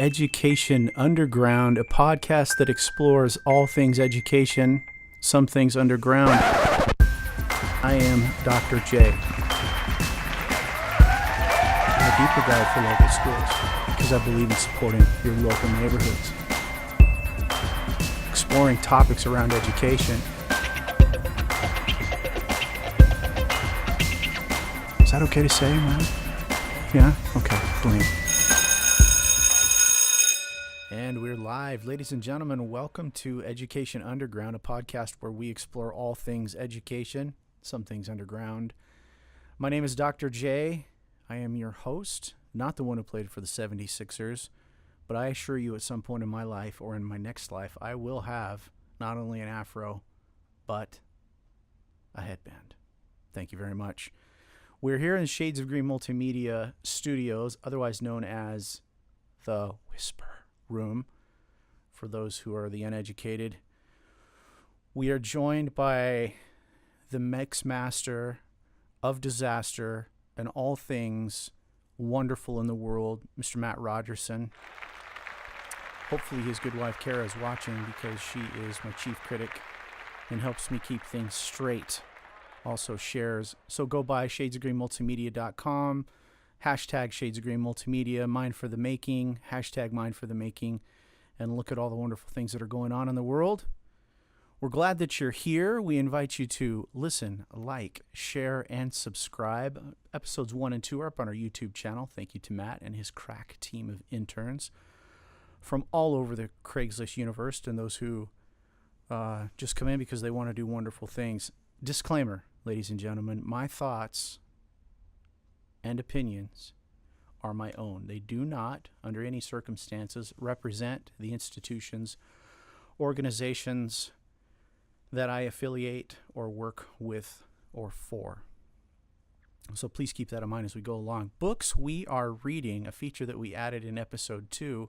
Education Underground, a podcast that explores all things education, some things underground. I am Dr. J, a deeper guide for local schools, because I believe in supporting your local neighborhoods, exploring topics around education. Is that okay to say, man? Yeah? Okay, brilliant. And we're live. Ladies and gentlemen, welcome to Education Underground, a podcast where we explore all things education, some things underground. My name is Dr. J. I am your host, not the one who played for the 76ers, but I assure you at some point in my life or in my next life, I will have not only an afro, but a headband. Thank you very much. We're here in Shades of Green Multimedia Studios, otherwise known as the Whisper Room, for those who are the uneducated. We are joined by the mix master of disaster and all things wonderful in the world, Mr. Matt Rogerson. Hopefully his good wife Kara is watching, because she is my chief critic and helps me keep things straight. Also shares. So go by shadesofgreenmultimedia.com, hashtag Shades of Green Multimedia, Mind for the Making, hashtag Mind for the Making, and look at all the wonderful things that are going on in the world. We're glad that you're here. We invite you to listen, like, share, and subscribe. Episodes 1 and 2 are up on our YouTube channel. Thank you to Matt and his crack team of interns from all over the Craigslist universe, and those who just come in because they want to do wonderful things. Disclaimer, ladies and gentlemen, my thoughts and opinions are my own. They do not, under any circumstances, represent the institutions, organizations that I affiliate or work with or for. So please keep that in mind as we go along. Books we are reading, a feature that we added in episode 2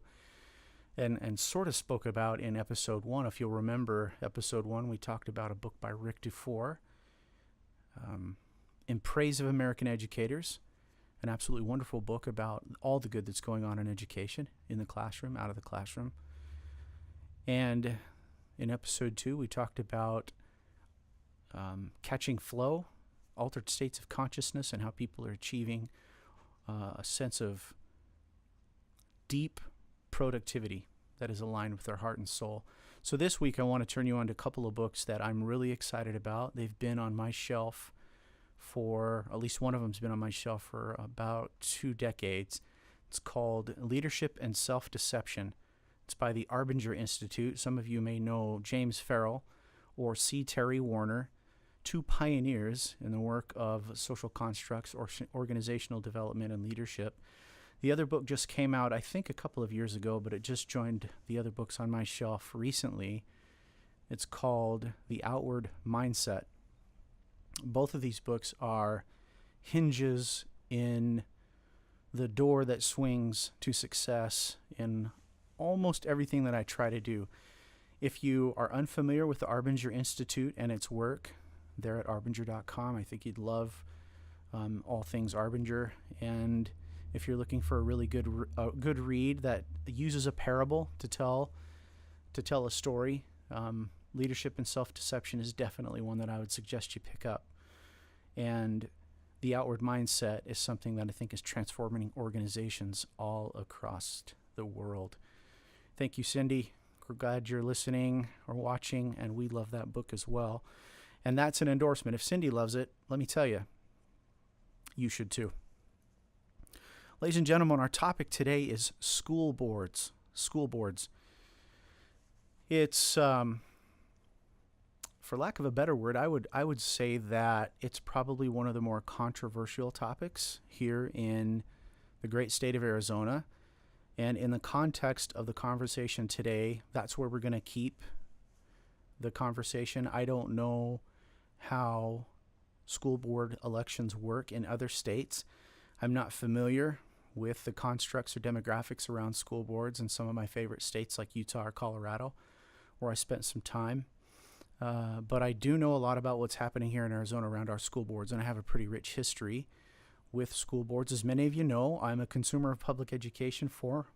and sort of spoke about in episode 1. If you'll remember, episode 1, we talked about a book by Rick Dufour, In Praise of American Educators, an absolutely wonderful book about all the good that's going on in education, in the classroom, out of the classroom. And in episode 2, we talked about Catching Flow, altered states of consciousness, and how people are achieving a sense of deep productivity that is aligned with their heart and soul. So this week, I want to turn you on to a couple of books that I'm really excited about. They've been on my shelf for, at least one of them's been on my shelf for about 2 decades. It's called Leadership and Self-Deception. It's by the Arbinger Institute. Some of you may know James Farrell or C. Terry Warner, 2 pioneers in the work of social constructs or organizational development and leadership. The other book just came out, I think, a couple of years ago, but it just joined the other books on my shelf recently. It's called The Outward Mindset. Both of these books are hinges in the door that swings to success in almost everything that I try to do. If you are unfamiliar with the Arbinger Institute and its work, they're at arbinger.com. I think you'd love all things Arbinger. And if you're looking for a really good read that uses a parable to tell a story, Leadership and Self-Deception is definitely one that I would suggest you pick up. And The Outward Mindset is something that I think is transforming organizations all across the world. Thank you, Cindy. We're glad you're listening or watching, and we love that book as well. And that's an endorsement. If Cindy loves it, let me tell you, you should too. Ladies and gentlemen, our topic today is school boards. School boards. It's, for lack of a better word, I would say that it's probably one of the more controversial topics here in the great state of Arizona. And in the context of the conversation today, that's where we're going to keep the conversation. I don't know how school board elections work in other states. I'm not familiar with the constructs or demographics around school boards in some of my favorite states like Utah or Colorado, where I spent some time. But I do know a lot about what's happening here in Arizona around our school boards, and I have a pretty rich history with school boards. As many of you know, I'm a consumer of public education for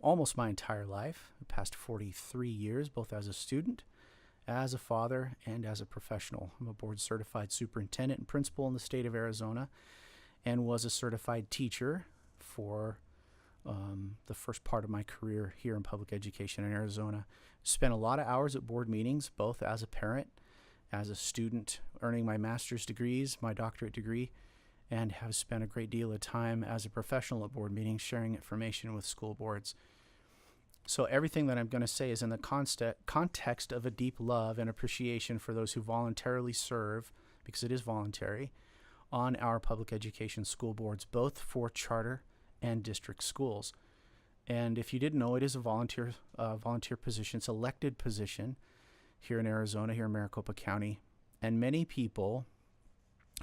almost my entire life, the past 43 years, both as a student, as a father, and as a professional. I'm a board-certified superintendent and principal in the state of Arizona, and was a certified teacher for the first part of my career here in public education in Arizona. Spent a lot of hours at board meetings, both as a parent, as a student, earning my master's degrees, my doctorate degree, and have spent a great deal of time as a professional at board meetings, sharing information with school boards. So everything that I'm going to say is in the context of a deep love and appreciation for those who voluntarily serve, because it is voluntary, on our public education school boards, both for charter and district schools. And if you didn't know, it is a volunteer position. It's an elected position here in Arizona, here in Maricopa County. And many people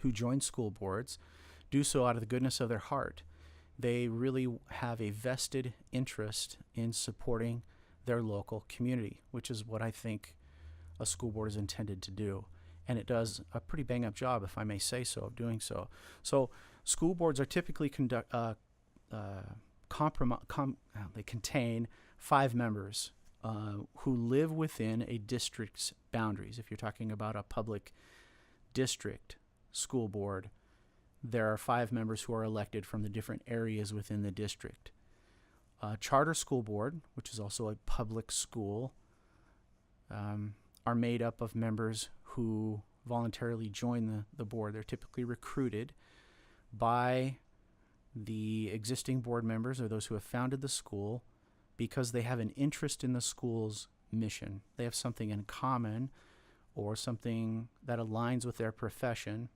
who join school boards do so out of the goodness of their heart. They really have a vested interest in supporting their local community, which is what I think a school board is intended to do. And it does a pretty bang-up job, if I may say so, of doing so. So school boards are typically they contain 5 members who live within a district's boundaries. If you're talking about a public district school board, there are 5 members who are elected from the different areas within the district. Charter school board, which is also a public school, are made up of members who voluntarily join the board. They're typically recruited by the existing board members or those who have founded the school because they have an interest in the school's mission. They have something in common or something that aligns with their profession.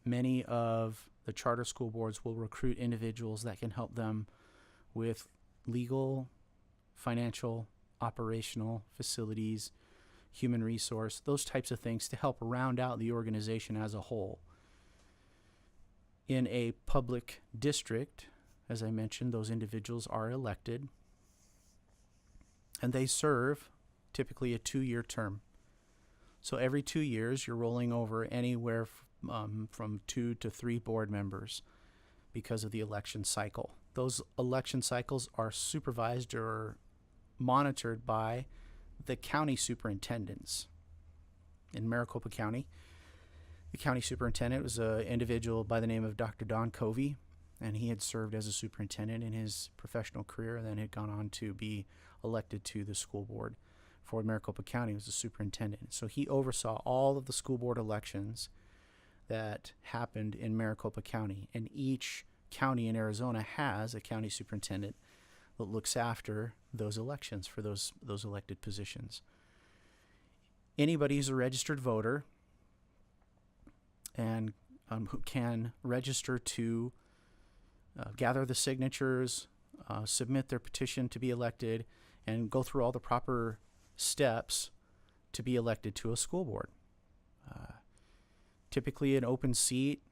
Many of the charter school boards will recruit individuals that can help them with legal, financial, operational, facilities, human resource, those types of things to help round out the organization as a whole. In a public district, as I mentioned, those individuals are elected, and they serve typically a 2-year term. So every 2 years, you're rolling over anywhere from 2 to 3 board members because of the election cycle. Those election cycles are supervised or monitored by the county superintendents. In Maricopa County, the county superintendent was an individual by the name of Dr. Don Covey, and he had served as a superintendent in his professional career and then had gone on to be elected to the school board for Maricopa County. He was the superintendent. So he oversaw all of the school board elections that happened in Maricopa County, and each county in Arizona has a county superintendent that looks after those elections for those elected positions. Anybody who's a registered voter and who can register to gather the signatures, submit their petition to be elected, and go through all the proper steps to be elected to a school board. Typically, an open seat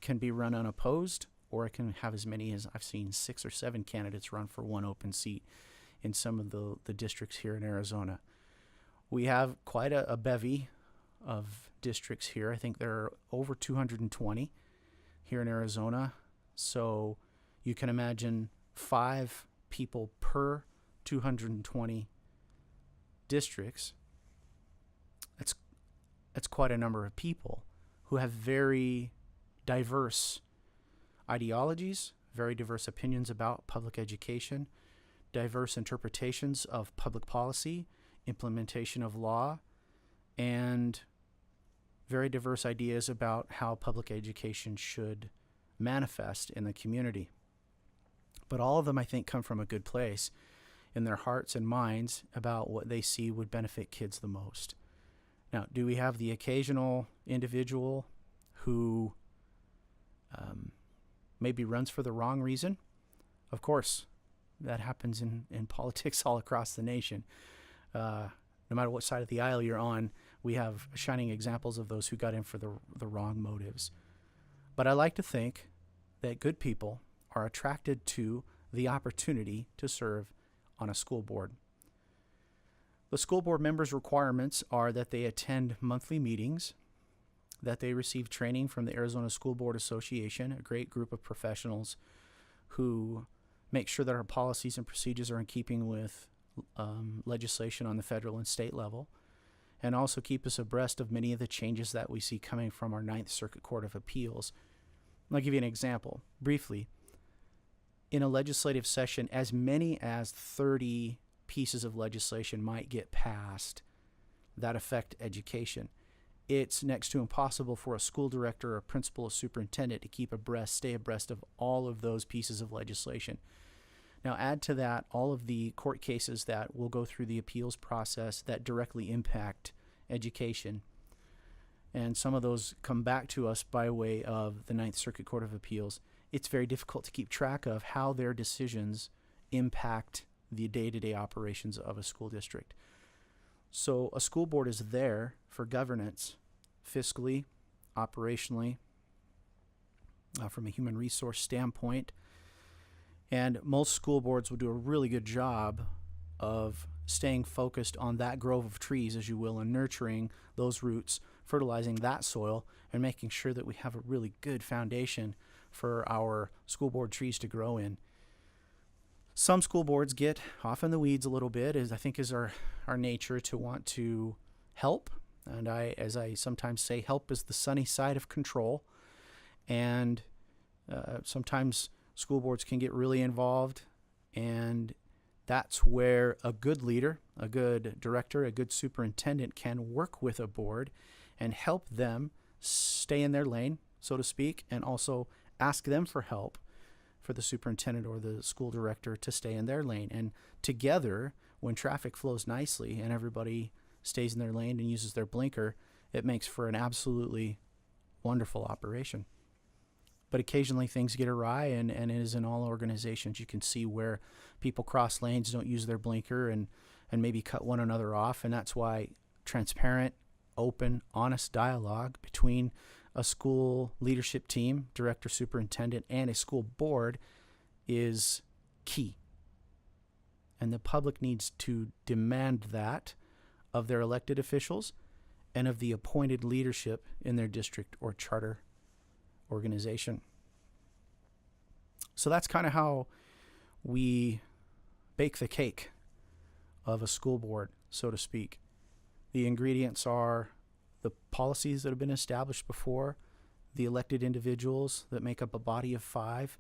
can be run unopposed, or it can have as many as I've seen 6 or 7 candidates run for one open seat in some of the districts here in Arizona. We have quite a bevy of districts here. I think there are over 220 here in Arizona. So you can imagine 5 people per 220 districts. That's quite a number of people who have very diverse ideologies, very diverse opinions about public education, diverse interpretations of public policy, implementation of law, and very diverse ideas about how public education should manifest in the community. But all of them, I think, come from a good place in their hearts and minds about what they see would benefit kids the most. Now, do we have the occasional individual who maybe runs for the wrong reason? Of course, that happens in politics all across the nation. No matter what side of the aisle you're on, we have shining examples of those who got in for the wrong motives. But I like to think that good people are attracted to the opportunity to serve on a school board. The school board members' requirements are that they attend monthly meetings, that they receive training from the Arizona School Board Association, a great group of professionals who make sure that our policies and procedures are in keeping with legislation on the federal and state level, and also keep us abreast of many of the changes that we see coming from our Ninth Circuit Court of Appeals. I'll give you an example briefly. In a legislative session, as many as 30 pieces of legislation might get passed that affect education. It's next to impossible for a school director, a principal, a superintendent to stay abreast of all of those pieces of legislation. Now add to that all of the court cases that will go through the appeals process that directly impact education. And some of those come back to us by way of the Ninth Circuit Court of Appeals. It's very difficult to keep track of how their decisions impact the day-to-day operations of a school district. So a school board is there for governance, fiscally, operationally, from a human resource standpoint. And most school boards will do a really good job of staying focused on that grove of trees, as you will, and nurturing those roots, fertilizing that soil, and making sure that we have a really good foundation for our school board trees to grow in. Some school boards get off in the weeds a little bit, as I think is our nature to want to help. And as I sometimes say, help is the sunny side of control. And sometimes school boards can get really involved, and that's where a good leader, a good director, a good superintendent can work with a board and help them stay in their lane, so to speak, and also ask them for help for the superintendent or the school director to stay in their lane. And together, when traffic flows nicely and everybody stays in their lane and uses their blinker, it makes for an absolutely wonderful operation. But occasionally things get awry, and it is in all organizations. You can see where people cross lanes, don't use their blinker, and maybe cut one another off. And that's why transparent, open, honest dialogue between a school leadership team, director, superintendent, and a school board is key. And the public needs to demand that of their elected officials and of the appointed leadership in their district or charter organization. So that's kind of how we bake the cake of a school board, so to speak. The ingredients are the policies that have been established before, the elected individuals that make up a body of 5,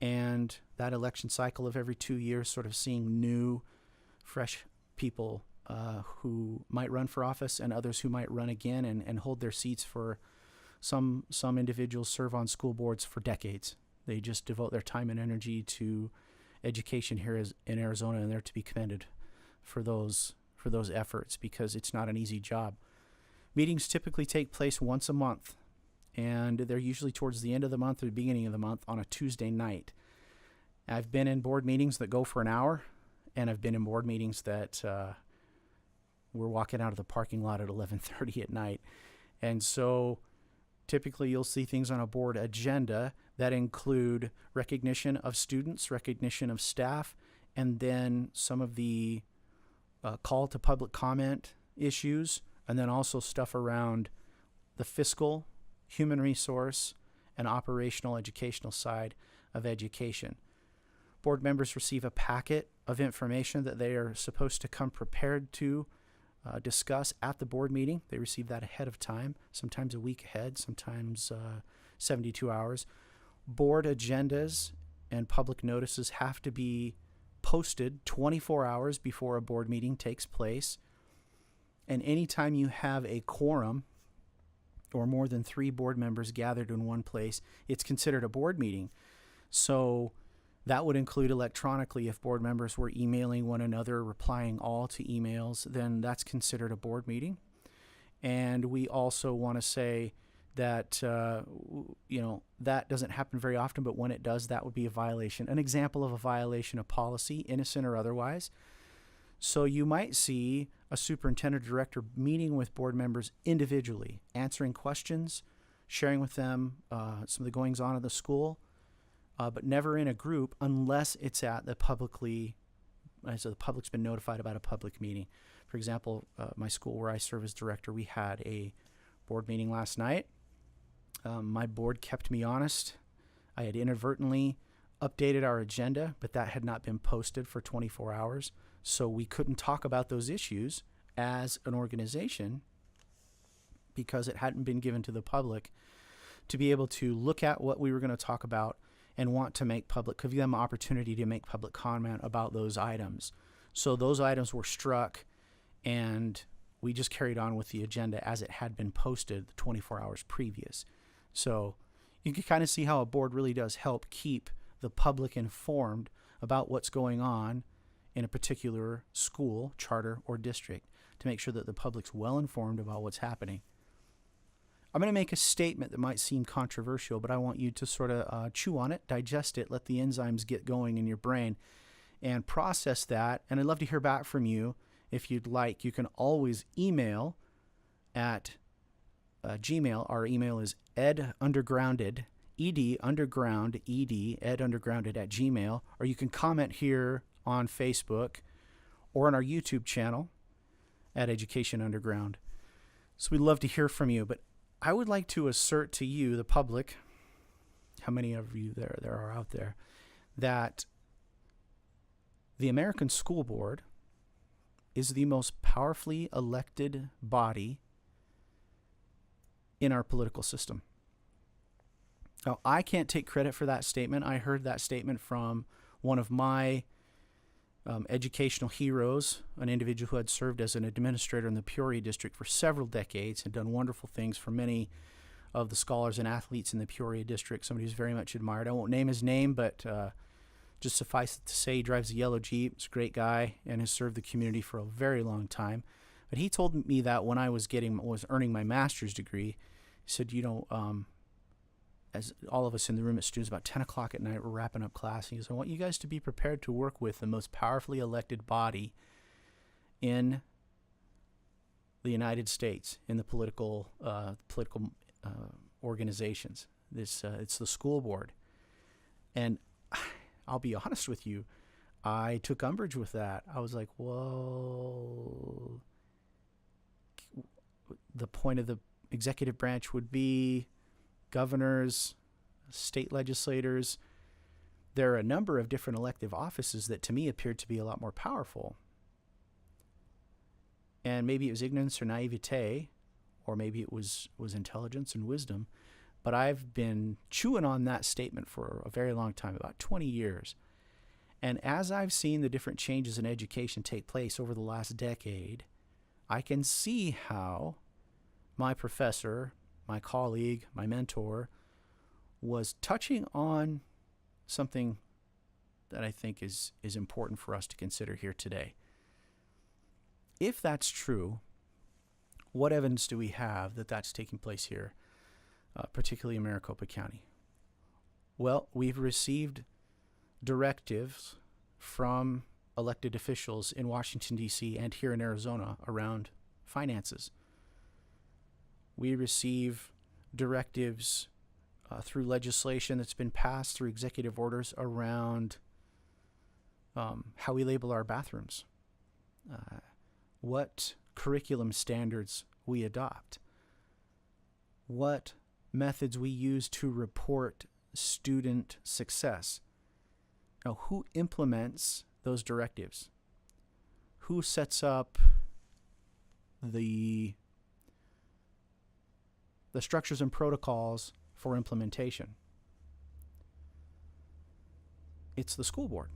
and that election cycle of every 2 years, sort of seeing new, fresh people who might run for office and others who might run again and hold their seats for some individuals serve on school boards for decades. They just devote their time and energy to education here in Arizona, and they're to be commended for those efforts, because it's not an easy job. Meetings typically take place once a month, and they're usually towards the end of the month or the beginning of the month on a Tuesday night. I've been in board meetings that go for an hour, and I've been in board meetings that we're walking out of the parking lot at 11:30 at night. And so typically you'll see things on a board agenda that include recognition of students, recognition of staff, and then some of the call to public comment issues, and then also stuff around the fiscal, human resource, and operational educational side of education. Board members receive a packet of information that they are supposed to come prepared to discuss at the board meeting. They receive that ahead of time, sometimes a week ahead, sometimes 72 hours. Board agendas and public notices have to be posted 24 hours before a board meeting takes place. And anytime you have a quorum or more than 3 board members gathered in one place, it's considered a board meeting. So that would include electronically. If board members were emailing one another, replying all to emails, then that's considered a board meeting. And we also want to say that, that doesn't happen very often, but when it does, that would be a violation. An example of a violation of policy, innocent or otherwise. So you might see a superintendent or director meeting with board members individually, answering questions, sharing with them some of the goings on of the school, but never in a group unless it's at the so the public's been notified about a public meeting. For example, my school where I serve as director, we had a board meeting last night. My board kept me honest. I had inadvertently updated our agenda, but that had not been posted for 24 hours. So we couldn't talk about those issues as an organization because it hadn't been given to the public to be able to look at what we were going to talk about and want to make public, give them an opportunity to make public comment about those items. So those items were struck, and we just carried on with the agenda as it had been posted 24 hours previous. So you can kind of see how a board really does help keep the public informed about what's going on in a particular school, charter, or district to make sure that the public's well informed about what's happening. I'm going to make a statement that might seem controversial, but I want you to sort of chew on it, digest it, let the enzymes get going in your brain, and process that. And I'd love to hear back from you if you'd like. You can always email at Gmail. Our email is edundergrounded, edundergrounded at Gmail, or you can comment here on Facebook or on our YouTube channel at Education Underground. So we'd love to hear from you, but I would like to assert to you, the public, how many of you there are out there, that the American School Board is the most powerfully elected body in our political system. Now, I can't take credit for that statement. I heard that statement from one of my educational heroes, an individual who had served as an administrator in the Peoria district for several decades and done wonderful things for many of the scholars and athletes in the Peoria district, somebody who's very much admired. I won't name his name, but just suffice it to say he drives a yellow Jeep. He's a great guy and has served the community for a very long time. But he told me that when I was earning my master's degree, he said, as all of us in the room at students, about 10 o'clock at night, we're wrapping up class. He goes, I want you guys to be prepared to work with the most powerfully elected body in the United States, in the political organizations. It's the school board. And I'll be honest with you, I took umbrage with that. I was like, whoa. The point of the executive branch would be governors, state legislators. There are a number of different elective offices that to me appeared to be a lot more powerful. And maybe it was ignorance or naivete, or maybe it was intelligence and wisdom. But I've been chewing on that statement for a very long time, about 20 years. And as I've seen the different changes in education take place over the last decade, I can see how my professor, my colleague, my mentor, was touching on something that I think is important for us to consider here today. If that's true, what evidence do we have that that's taking place here, particularly in Maricopa County? Well, we've received directives from elected officials in Washington, D.C. and here in Arizona around finances. We receive directives through legislation that's been passed through executive orders around how we label our bathrooms, what curriculum standards we adopt, what methods we use to report student success. Now, who implements those directives? Who sets up the structures and protocols for implementation? It's the school board.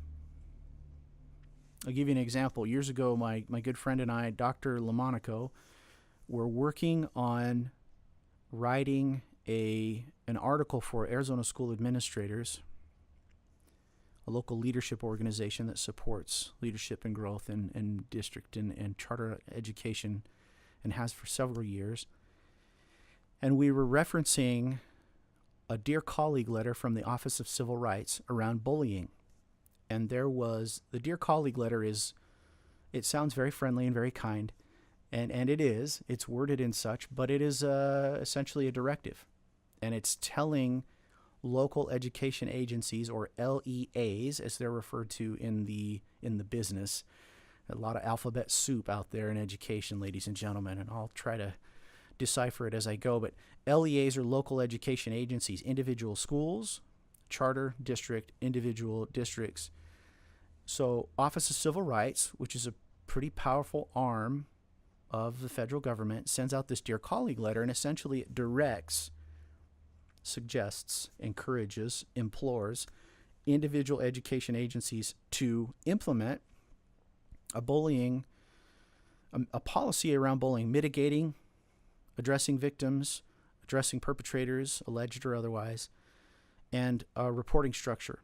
I'll give you an example. Years ago, my good friend and I, Dr. Lamonaco, were working on writing an article for Arizona School Administrators, a local leadership organization that supports leadership and growth in district and charter education and has for several years. And we were referencing a Dear Colleague letter from the Office of Civil Rights around bullying. And there was, the Dear Colleague letter it sounds very friendly and very kind, and it is. It's worded in such, but it is essentially a directive. And it's telling local education agencies, or LEAs, as they're referred to in the business. A lot of alphabet soup out there in education, ladies and gentlemen, and I'll try to decipher it as I go, but LEAs are local education agencies, individual schools, charter district, individual districts. So Office of Civil Rights, which is a pretty powerful arm of the federal government, sends out this Dear Colleague letter, and essentially it directs, suggests, encourages, implores individual education agencies to implement a policy around bullying, mitigating, addressing victims, addressing perpetrators, alleged or otherwise, and a reporting structure.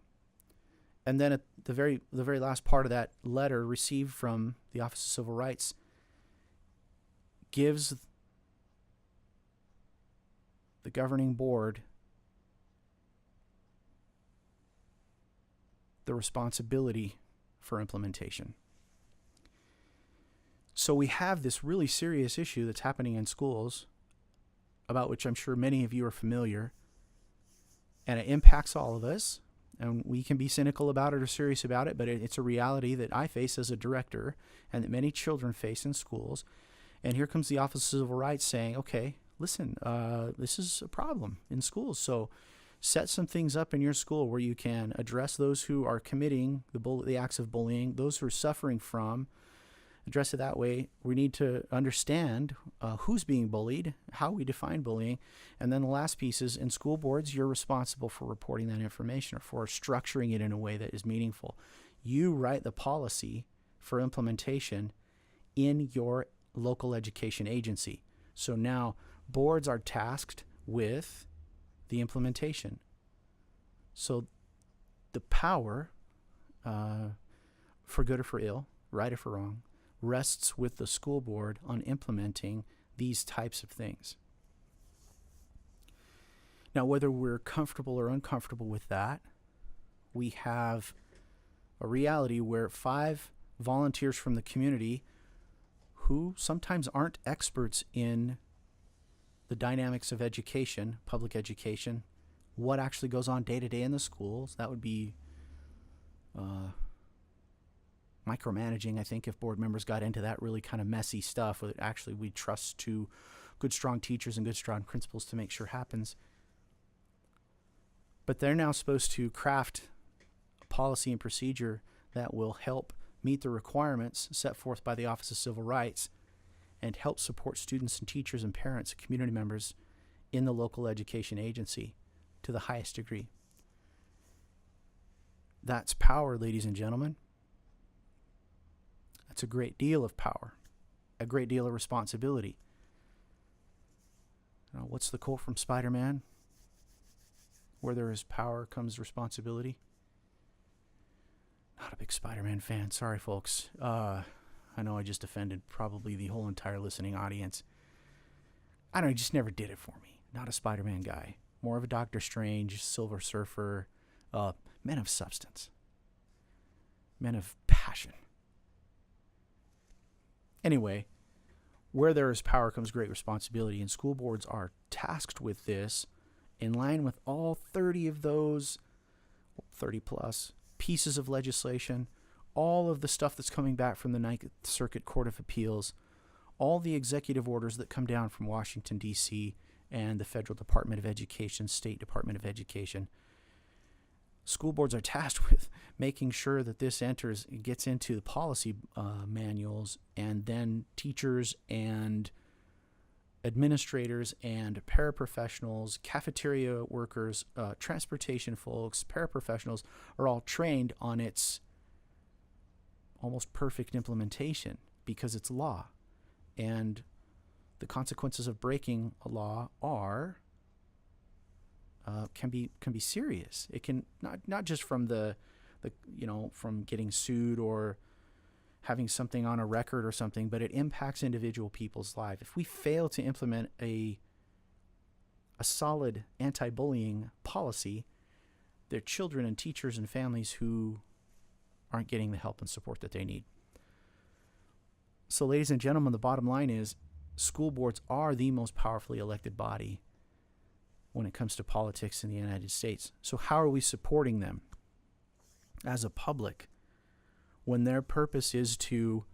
And then at the very last part of that letter received from the Office of Civil Rights gives the governing board the responsibility for implementation. So we have this really serious issue that's happening in schools, about which I'm sure many of you are familiar, and it impacts all of us. And we can be cynical about it or serious about it, but it's a reality that I face as a director and that many children face in schools. And here comes the Office of Civil Rights saying, okay, listen, this is a problem in schools. So set some things up in your school where you can address those who are committing the acts of bullying, those who are suffering from, address it that way. We need to understand who's being bullied, how we define bullying. And then the last piece is, in school boards, you're responsible for reporting that information or for structuring it in a way that is meaningful. You write the policy for implementation in your local education agency. So now boards are tasked with the implementation. So the power, for good or for ill, right or for wrong, rests with the school board on implementing these types of things. Now, whether we're comfortable or uncomfortable with that, we have a reality where 5 volunteers from the community who sometimes aren't experts in the dynamics of education, public education, what actually goes on day to day in the schools. That would be micromanaging, I think, if board members got into that really kind of messy stuff that actually we trust to good, strong teachers and good, strong principals to make sure happens. But they're now supposed to craft a policy and procedure that will help meet the requirements set forth by the Office of Civil Rights and help support students and teachers and parents and community members in the local education agency to the highest degree. That's power, ladies and gentlemen. That's a great deal of power, a great deal of responsibility. What's the quote from Spider-Man? Where there is power comes responsibility. Not a big Spider-Man fan. Sorry, folks. I know I just offended probably the whole entire listening audience. I don't know, he just never did it for me. Not a Spider-Man guy. More of a Doctor Strange, Silver Surfer, men of substance. Men of passion. Anyway, where there is power comes great responsibility, and school boards are tasked with this in line with all 30 of those, 30 plus, pieces of legislation, all of the stuff that's coming back from the Ninth Circuit Court of Appeals, all the executive orders that come down from Washington, D.C., and the Federal Department of Education, State Department of Education. School boards are tasked with making sure that this gets into the policy manuals, and then teachers and administrators and paraprofessionals, cafeteria workers, transportation folks, paraprofessionals are all trained on its almost perfect implementation because it's law. And the consequences of breaking a law are can be serious. It can not just from from getting sued or having something on a record or something, but it impacts individual people's lives. If we fail to implement a solid anti-bullying policy, there are children and teachers and families who aren't getting the help and support that they need. So, ladies and gentlemen, the bottom line is school boards are the most powerfully elected body when it comes to politics in the United States. So how are we supporting them as a public when their purpose is to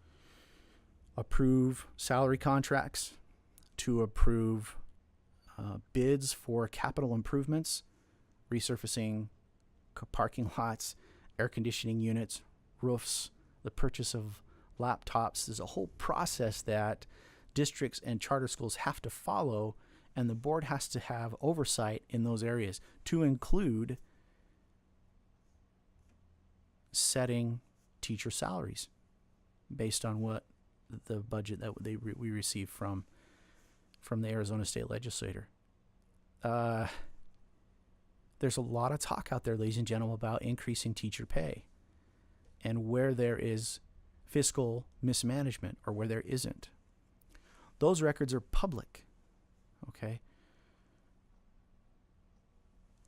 approve salary contracts, to approve bids for capital improvements, resurfacing parking lots, air conditioning units, roofs, the purchase of laptops. There's a whole process that districts and charter schools have to follow, and the board has to have oversight in those areas, to include setting teacher salaries based on what the budget that we receive from the Arizona State Legislature. There's a lot of talk out there, ladies and gentlemen, about increasing teacher pay, and where there is fiscal mismanagement or where there isn't. Those records are public, okay?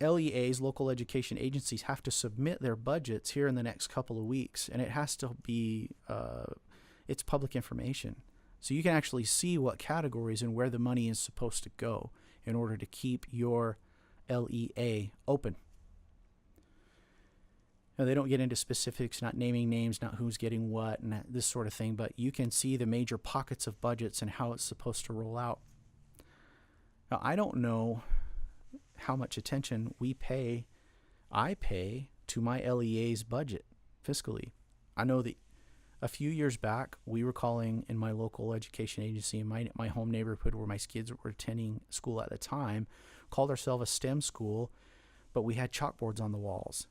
LEAs, local education agencies, have to submit their budgets here in the next couple of weeks, and it has to be, it's public information. So you can actually see what categories and where the money is supposed to go in order to keep your LEA open. Now, they don't get into specifics, not naming names, not who's getting what, and this sort of thing, but you can see the major pockets of budgets and how it's supposed to roll out. Now, I don't know how much attention I pay to my LEA's budget fiscally. I know that a few years back, we were calling in my local education agency in my home neighborhood where my kids were attending school at the time, called ourselves a STEM school, but we had chalkboards on the walls.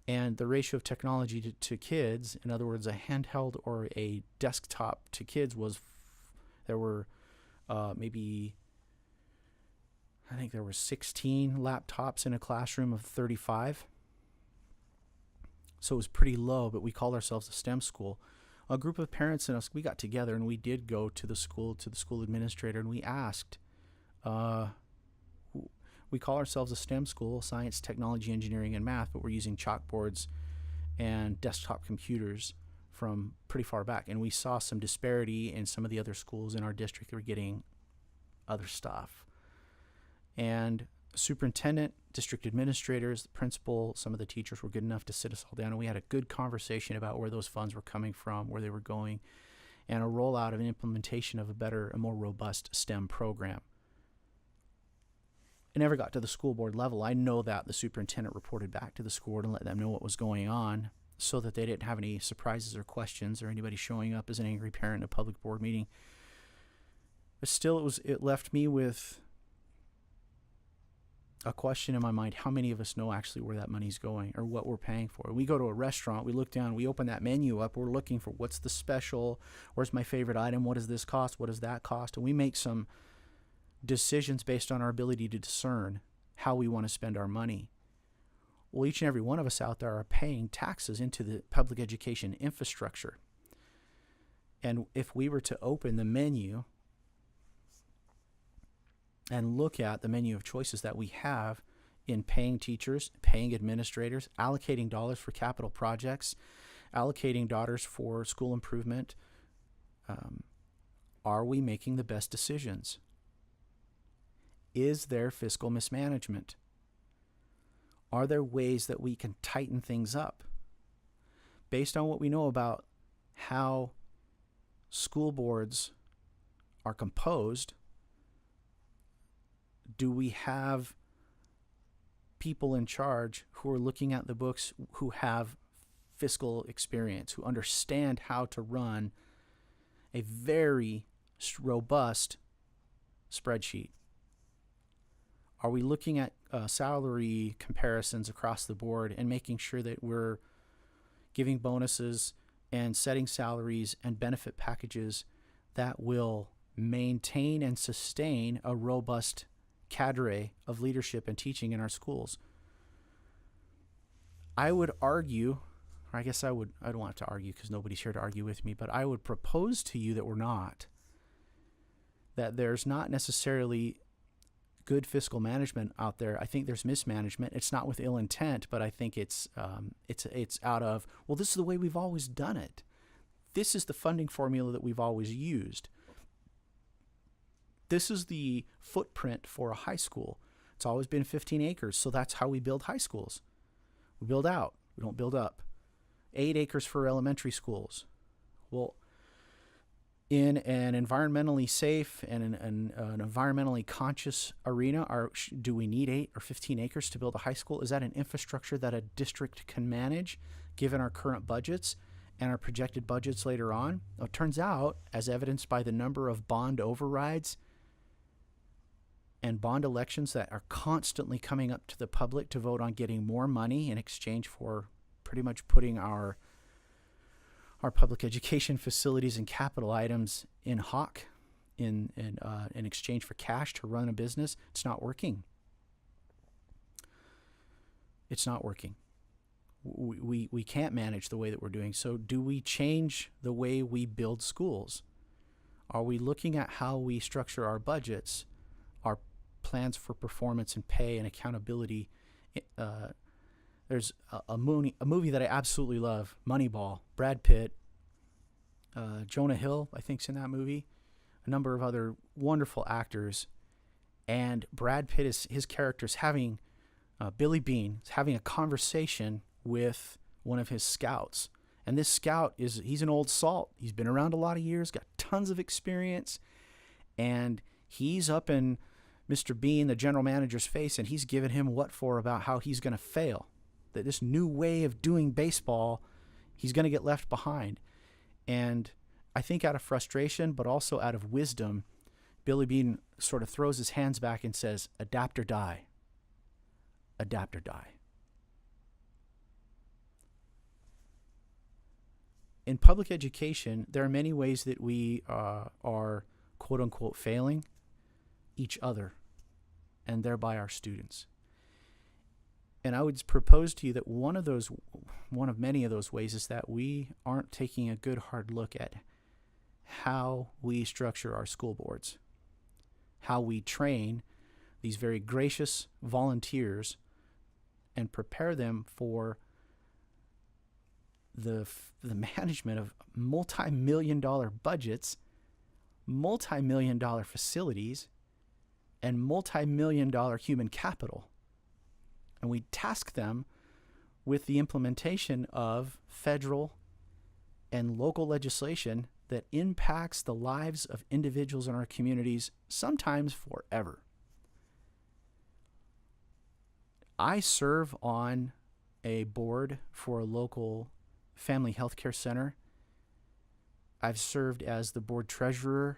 And the ratio of technology to kids, in other words, a handheld or a desktop to kids, there were maybe, I think there were 16 laptops in a classroom of 35. So it was pretty low, but we called ourselves a STEM school. A group of parents and us, we got together and we did go to the school administrator, and we asked, we call ourselves a STEM school, science, technology, engineering, and math, but we're using chalkboards and desktop computers from pretty far back. And we saw some disparity in some of the other schools in our district that were getting other stuff. And superintendent, district administrators, the principal, some of the teachers were good enough to sit us all down, and we had a good conversation about where those funds were coming from, where they were going, and a rollout of an implementation of a more robust STEM program. It never got to the school board level. I know that the superintendent reported back to the school board and let them know what was going on so that they didn't have any surprises or questions or anybody showing up as an angry parent in a public board meeting. But still, it left me with a question in my mind: how many of us know actually where that money's going or what we're paying for? We go to a restaurant, we look down, we open that menu up, we're looking for what's the special, where's my favorite item, what does this cost, what does that cost, and we make some decisions based on our ability to discern how we want to spend our money. Well, each and every one of us out there are paying taxes into the public education infrastructure. And if we were to open the menu and look at the menu of choices that we have in paying teachers, paying administrators, allocating dollars for capital projects, allocating dollars for school improvement, are we making the best decisions? Is there fiscal mismanagement? Are there ways that we can tighten things up? Based on what we know about how school boards are composed, do we have people in charge who are looking at the books, who have fiscal experience, who understand how to run a very robust spreadsheet? Are we looking at salary comparisons across the board and making sure that we're giving bonuses and setting salaries and benefit packages that will maintain and sustain a robust cadre of leadership and teaching in our schools? I would argue, or I guess I don't want to argue because nobody's here to argue with me, but I would propose to you that we're not. That there's not necessarily good fiscal management out there. I think there's mismanagement. It's not with ill intent, but I think it's out of, well, this is the way we've always done it. This is the funding formula that we've always used. This is the footprint for a high school. It's always been 15 acres, so that's how we build high schools. We build out, we don't build up. 8 acres for elementary schools. Well, in an environmentally safe and an environmentally conscious arena, do we need 8 or 15 acres to build a high school? Is that an infrastructure that a district can manage given our current budgets and our projected budgets later on? Well, it turns out, as evidenced by the number of bond overrides and bond elections that are constantly coming up to the public to vote on getting more money in exchange for pretty much putting our public education facilities and capital items in hock in exchange for cash to run a business. It's not working. It's not working. We can't manage the way that we're doing. So do we change the way we build schools? Are we looking at how we structure our budgets, our plans for performance and pay and accountability? There's a movie that I absolutely love, Moneyball. Brad Pitt, Jonah Hill, I think, is in that movie. A number of other wonderful actors. And Brad Pitt, his character's having, Billy Beane, is having a conversation with one of his scouts. And this scout, he's an old salt. He's been around a lot of years, got tons of experience. And he's up in Mr. Bean, the general manager's face, and he's giving him what for about how he's going to fail. That this new way of doing baseball, he's going to get left behind. And I think out of frustration, but also out of wisdom, Billy Beane sort of throws his hands back and says, adapt or die. Adapt or die. In public education, there are many ways that we are, quote unquote, failing each other and thereby our students. And I would propose to you that one of many of those ways is that we aren't taking a good hard look at how we structure our school boards, how we train these very gracious volunteers and prepare them for the management of multi-million-dollar budgets, multi-million-dollar facilities, and multi-million-dollar human capital. And we task them with the implementation of federal and local legislation that impacts the lives of individuals in our communities, sometimes forever. I serve on a board for a local family health care center. I've served as the board treasurer.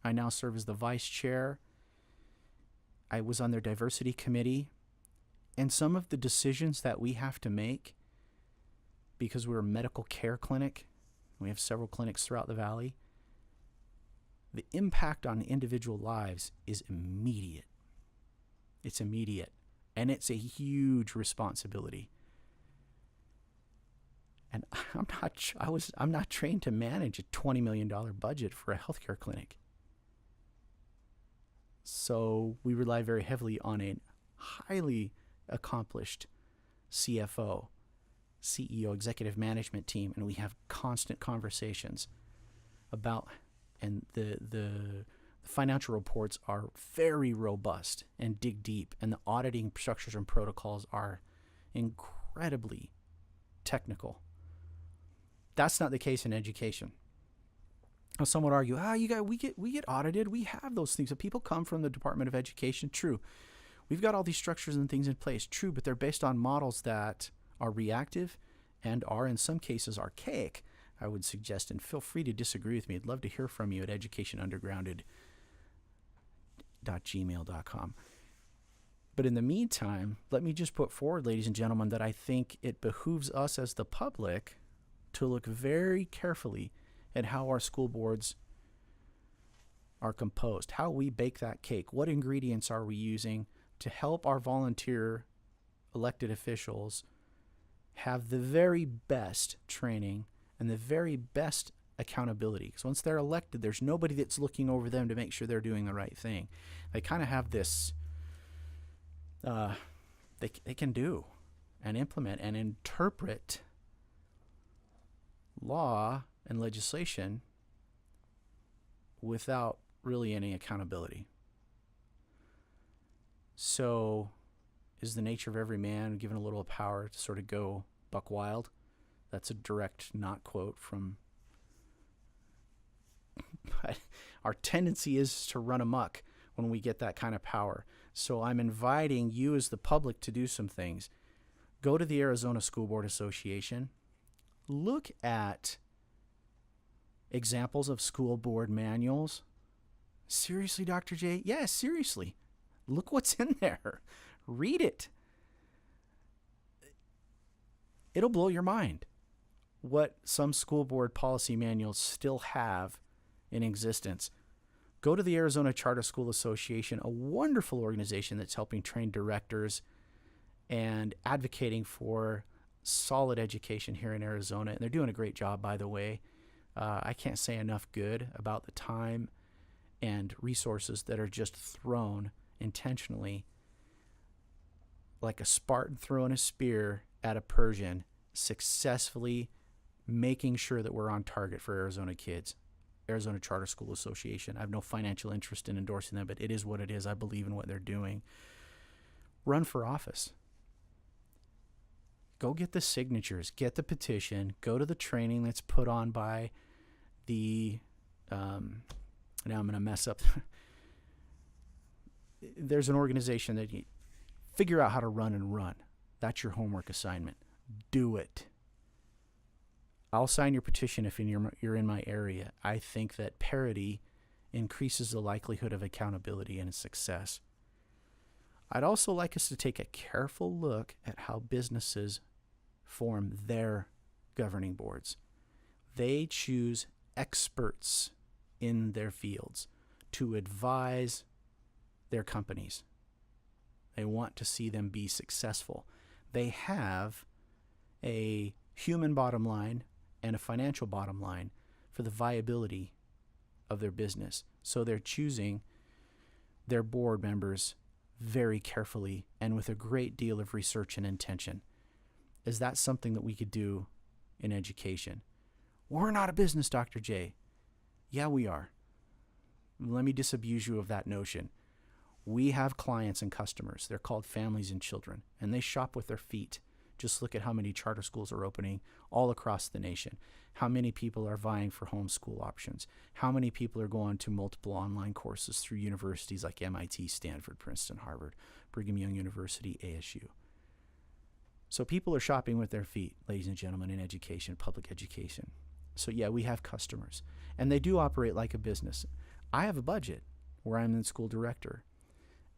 I now serve as the vice chair. I was on their diversity committee. And some of the decisions that we have to make, because we're a medical care clinic, we have several clinics throughout the valley, the impact on individual lives is immediate. It's immediate. And it's a huge responsibility. And I'm not trained to manage a $20 million budget for a healthcare clinic. So we rely very heavily on a highly accomplished CFO, CEO, executive management team, and we have constant conversations about, and the financial reports are very robust and dig deep, and the auditing structures and protocols are incredibly technical. That's not the case in education. Now, some would argue, we get audited. We have those things. So people come from the Department of Education. True. We've got all these structures and things in place. True, but they're based on models that are reactive and are, in some cases, archaic, I would suggest. And feel free to disagree with me. I'd love to hear from you at educationundergrounded.gmail.com. But in the meantime, let me just put forward, ladies and gentlemen, that I think it behooves us as the public to look very carefully at how our school boards are composed, how we bake that cake, what ingredients are we using to help our volunteer elected officials have the very best training and the very best accountability. Because once they're elected, there's nobody that's looking over them to make sure they're doing the right thing. They kind of have this, they can do and implement and interpret law and legislation without really any accountability. So is the nature of every man given a little power to sort of go buck wild? That's a direct not quote from but our tendency is to run amok when we get that kind of power. So I'm inviting you as the public to do some things. Go to the Arizona School Board Association. Look at examples of school board manuals. Seriously, Dr. J? Yeah, seriously. Look what's in there. Read it. It'll blow your mind what some school board policy manuals still have in existence. Go to the Arizona Charter School Association, a wonderful organization that's helping train directors and advocating for solid education here in Arizona. And they're doing a great job, by the way. I can't say enough good about the time and resources that are just thrown intentionally like a Spartan throwing a spear at a Persian, successfully making sure that we're on target for Arizona kids. Arizona Charter School Association. I have no financial interest in endorsing them, but it is what it is. I believe in what they're doing. Run for office. Go get the signatures, get the petition, go to the training that's put on by the, now I'm going to mess up. There's an organization that you figure out how to run and run. That's your homework assignment. Do it. I'll sign your petition if you're in my area. I think that parity increases the likelihood of accountability and success. I'd also like us to take a careful look at how businesses form their governing boards. They choose experts in their fields to advise their companies. They want to see them be successful. They have a human bottom line and a financial bottom line for the viability of their business. So they're choosing their board members very carefully and with a great deal of research and intention. Is that something that we could do in education? We're not a business, Dr. J. Yeah, we are. Let me disabuse you of that notion. We have clients and customers. They're called families and children, and they shop with their feet. Just look at how many charter schools are opening all across the nation. How many people are vying for homeschool options? How many people are going to multiple online courses through universities like MIT, Stanford, Princeton, Harvard, Brigham Young University, ASU? So people are shopping with their feet, ladies and gentlemen, in education, public education. So yeah, we have customers, and they do operate like a business. I have a budget where I'm the school director,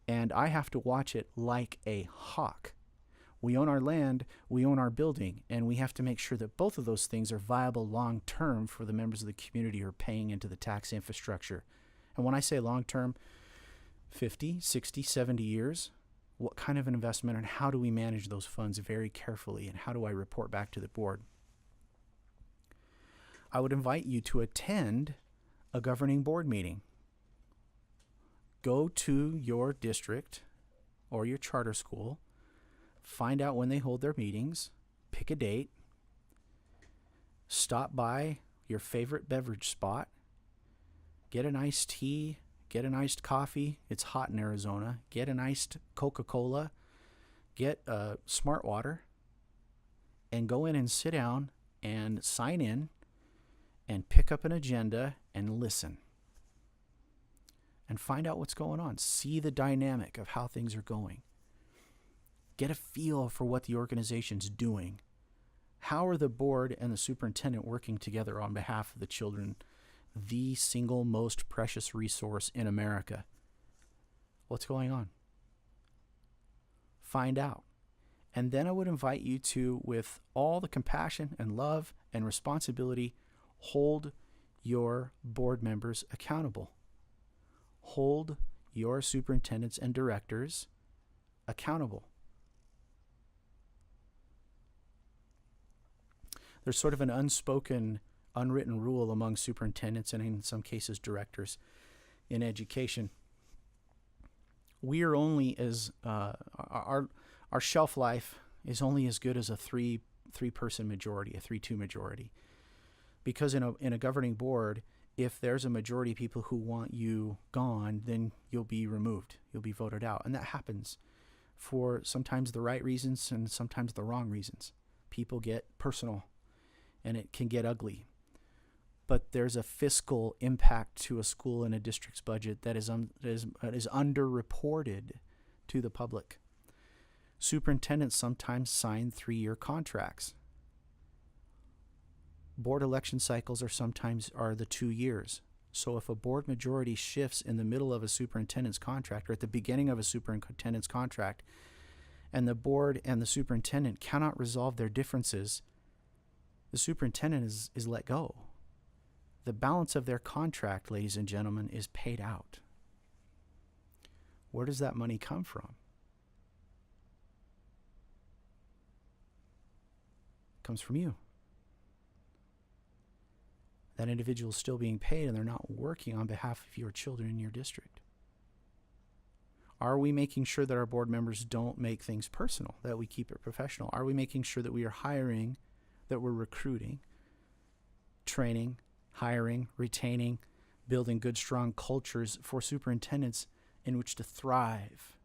and I have to watch it like a hawk. We own our land, we own our building, and we have to make sure that both of those things are viable long-term for the members of the community who are paying into the tax infrastructure. And when I say long-term, 50, 60, 70 years, what kind of an investment and how do we manage those funds very carefully, and how do I report back to the board? I would invite you to attend a governing board meeting. Go to your district or your charter school, find out when they hold their meetings, pick a date, stop by your favorite beverage spot, get an iced tea, get an iced coffee. It's hot in Arizona. Get an iced Coca-Cola, get a smart water, and go in and sit down and sign in and pick up an agenda and listen. And find out what's going on. See the dynamic of how things are going. Get a feel for what the organization's doing. How are the board and the superintendent working together on behalf of the children, the single most precious resource in America? What's going on? Find out. And then I would invite you to, with all the compassion and love and responsibility, hold your board members accountable. Hold your superintendents and directors accountable. There's sort of an unspoken, unwritten rule among superintendents and in some cases directors in education. We are only as, our shelf life is only as good as a three-person majority, a 3-2 majority. Because in a governing board, if there's a majority of people who want you gone, then you'll be removed. You'll be voted out. And that happens for sometimes the right reasons and sometimes the wrong reasons. People get personal, and it can get ugly. but there's a fiscal impact to a school and a district's budget that is underreported to the public. Superintendents sometimes sign 3-year contracts. Board election cycles are the 2 years. So if a board majority shifts in the middle of a superintendent's contract or at the beginning of a superintendent's contract, and the board and the superintendent cannot resolve their differences, the superintendent is let go. The balance of their contract, ladies and gentlemen, is paid out. Where does that money come from? It comes from you. That individual is still being paid and they're not working on behalf of your children in your district. Are we making sure that our board members don't make things personal, that we keep it professional? Are we making sure that we are hiring, that we're recruiting, training, hiring, retaining, building good, strong cultures for superintendents in which to thrive,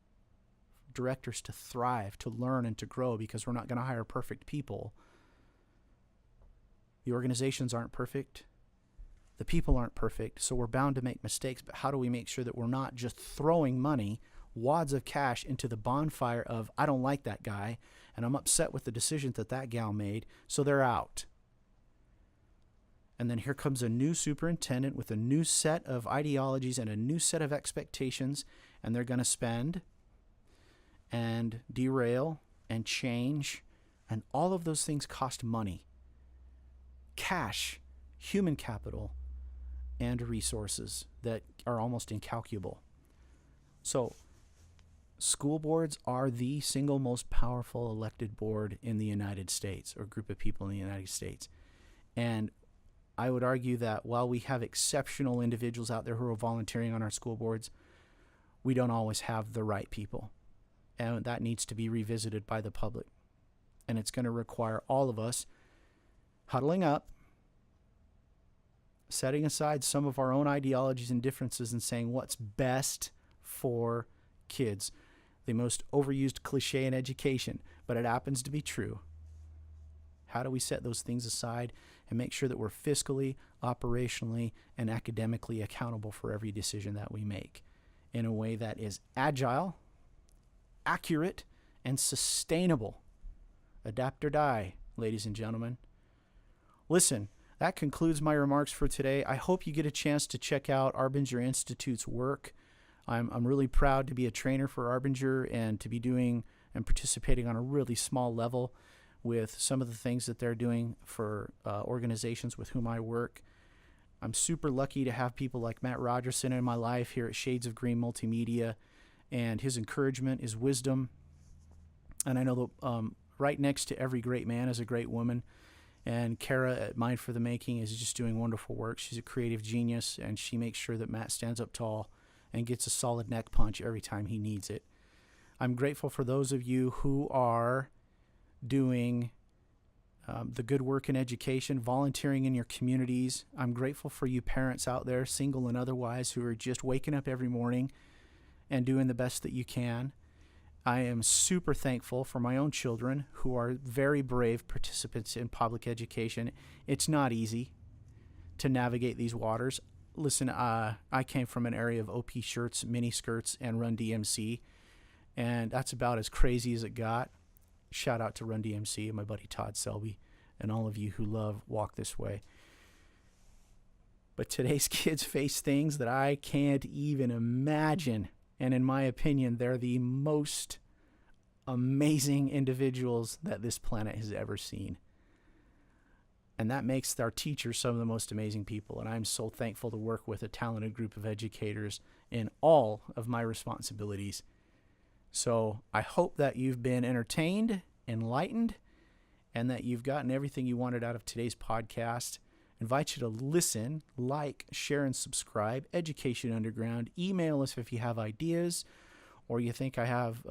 directors to thrive, to learn and to grow, because we're not going to hire perfect people. The organizations aren't perfect. The people aren't perfect, so we're bound to make mistakes, but how do we make sure that we're not just throwing money, wads of cash, into the bonfire of, I don't like that guy, and I'm upset with the decision that gal made, so they're out. And then here comes a new superintendent with a new set of ideologies and a new set of expectations, and they're going to spend and derail and change, and all of those things cost money. Cash, human capital, and resources that are almost incalculable. So, school boards are the single most powerful elected board in the United States, or group of people in the United States. And I would argue that while we have exceptional individuals out there who are volunteering on our school boards, we don't always have the right people. And that needs to be revisited by the public. And it's going to require all of us huddling up, setting aside some of our own ideologies and differences and saying what's best for kids. The most overused cliche in education, but it happens to be true. How do we set those things aside and make sure that we're fiscally, operationally, and academically accountable for every decision that we make in a way that is agile, accurate, and sustainable? Adapt or die, ladies and gentlemen. Listen, that concludes my remarks for today. I hope you get a chance to check out Arbinger Institute's work. I'm really proud to be a trainer for Arbinger and to be doing and participating on a really small level with some of the things that they're doing for organizations with whom I work. I'm super lucky to have people like Matt Rogerson in my life here at Shades of Green Multimedia, and his encouragement is wisdom. And I know that right next to every great man is a great woman. And Kara at Mind for the Making is just doing wonderful work. She's a creative genius, and she makes sure that Matt stands up tall and gets a solid neck punch every time he needs it. I'm grateful for those of you who are doing the good work in education, volunteering in your communities. I'm grateful for you parents out there, single and otherwise, who are just waking up every morning and doing the best that you can. I am super thankful for my own children who are very brave participants in public education. It's not easy to navigate these waters. Listen, I came from an area of OP shirts, mini skirts, and Run DMC, and that's about as crazy as it got. Shout out to Run DMC and my buddy Todd Selby and all of you who love Walk This Way. But today's kids face things that I can't even imagine. And in my opinion, they're the most amazing individuals that this planet has ever seen. And that makes our teachers some of the most amazing people. And I'm so thankful to work with a talented group of educators in all of my responsibilities. So I hope that you've been entertained, enlightened, and that you've gotten everything you wanted out of today's podcast. I invite you to listen, like, share, and subscribe. Education Underground. Email us if you have ideas, or you think I have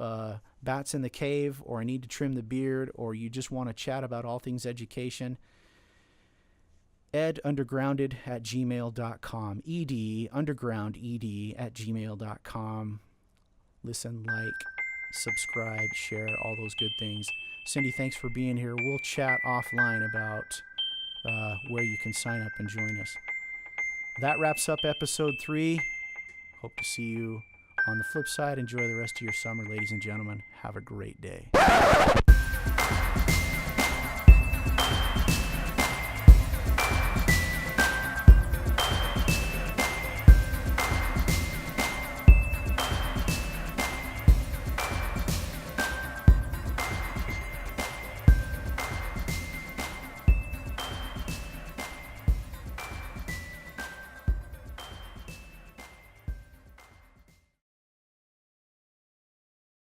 bats in the cave, or I need to trim the beard, or you just want to chat about all things education. edundergrounded@gmail.com. edundergrounded@gmail.com. Listen, like, subscribe, share, all those good things. Cindy, thanks for being here. We'll chat offline about where you can sign up and join us. That wraps up episode 3. Hope to see you on the flip side. Enjoy the rest of your summer, ladies and gentlemen. Have a great day.